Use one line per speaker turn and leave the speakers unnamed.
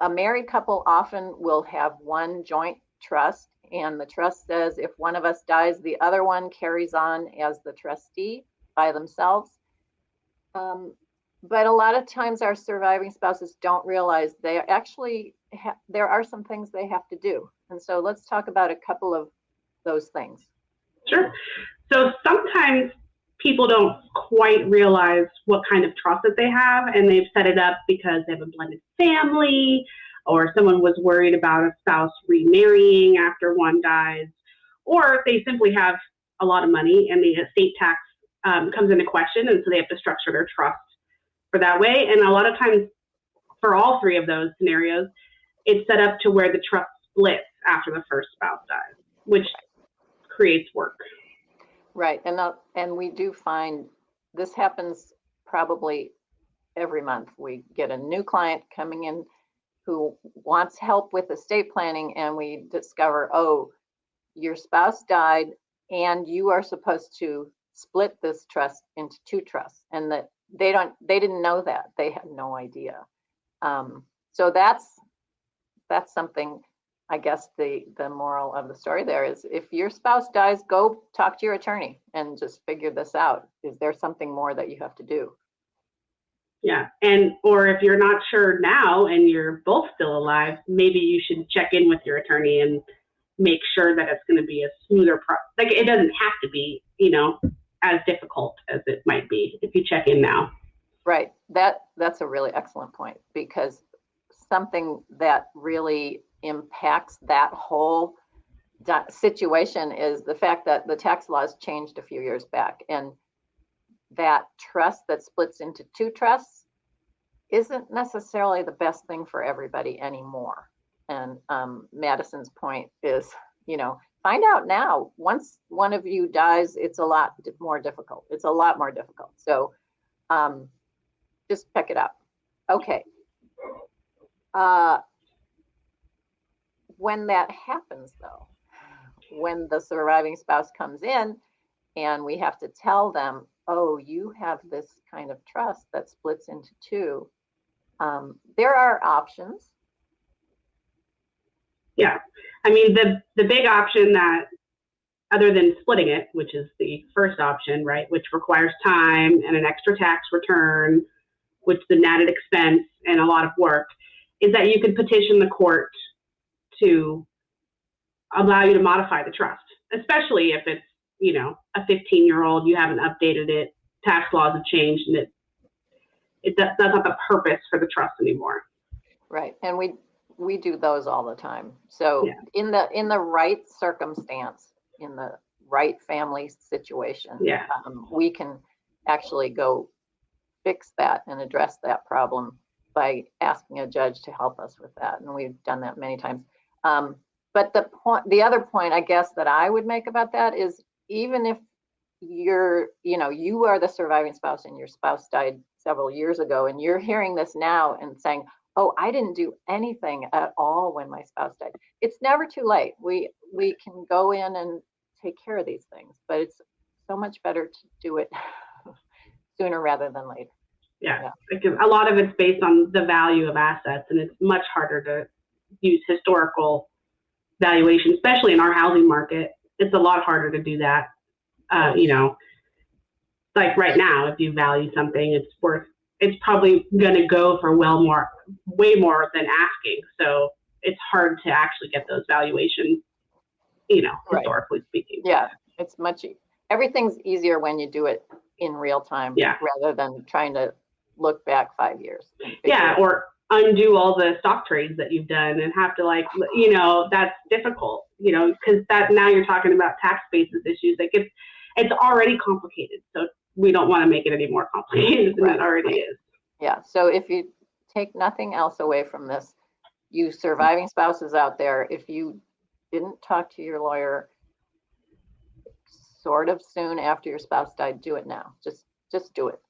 A married couple often will have one joint trust, and the trust says if one of us dies, the other one carries on as the trustee by themselves. But a lot of times our surviving spouses don't realize they actually there are some things they have to do. And so let's talk about a couple of those things.
Sure. So sometimes people don't quite realize what kind of trust that they have, and they've set it up because they have a blended family, or someone was worried about a spouse remarrying after one dies, or they simply have a lot of money and the estate tax comes into question, and so they have to structure their trust for that way. And a lot of times, for all three of those scenarios, it's set up to where the trust splits after the first spouse dies, which creates work.
Right, and we do find this happens probably every month. We get a new client coming in who wants help with estate planning, and we discover, oh, your spouse died, and you are supposed to split this trust into two trusts, and that they didn't know that. They had no idea. So that's something. I guess the moral of the story there is if your spouse dies, go talk to your attorney and just figure this out. Is there something more that you have to do?
Yeah. Or if you're not sure now and you're both still alive, maybe you should check in with your attorney and make sure that it's going to be a smoother process. Like, it doesn't have to be, as difficult as it might be if you check in now.
Right. That's a really excellent point, because something that really impacts that whole situation is the fact that the tax laws changed a few years back, and that trust that splits into two trusts isn't necessarily the best thing for everybody anymore. And Madison's point is, find out now. Once one of you dies, it's a lot more difficult. It's a lot more difficult. So just pick it up. Okay. When that happens, though, when the surviving spouse comes in and we have to tell them, oh, you have this kind of trust that splits into two, there are options.
Yeah. I mean, the big option that, other than splitting it, which is the first option, right, which requires time and an extra tax return, which is an added expense and a lot of work, is that you could petition the court to allow you to modify the trust, especially if it's, a 15-year-old, you haven't updated it, tax laws have changed, and that's not the purpose for the trust anymore.
Right, and we do those all the time. So yeah. in the right circumstance, in the right family situation,
yeah.
We can actually go fix that and address that problem by asking a judge to help us with that, and we've done that many times. But the other point, I guess, that I would make about that is, even if you are the surviving spouse and your spouse died several years ago, and you're hearing this now and saying, oh, I didn't do anything at all when my spouse died. It's never too late. We can go in and take care of these things, but it's so much better to do it sooner rather than later.
Yeah. Because a lot of it's based on the value of assets, and it's much harder to use historical valuation, especially in our housing market. It's a lot harder to do that. Like right now, if you value something, it's probably going to go for way more than asking. So it's hard to actually get those valuations, historically speaking.
Yeah, it's everything's easier when you do it in real time, rather than trying to look back 5 years.
Yeah, or undo all the stock trades that you've done and have to that's difficult, because now you're talking about tax basis issues. Like it's already complicated. So we don't want to make it any more complicated than it already is.
Yeah. So if you take nothing else away from this, you surviving spouses out there, if you didn't talk to your lawyer sort of soon after your spouse died, do it now. Just do it.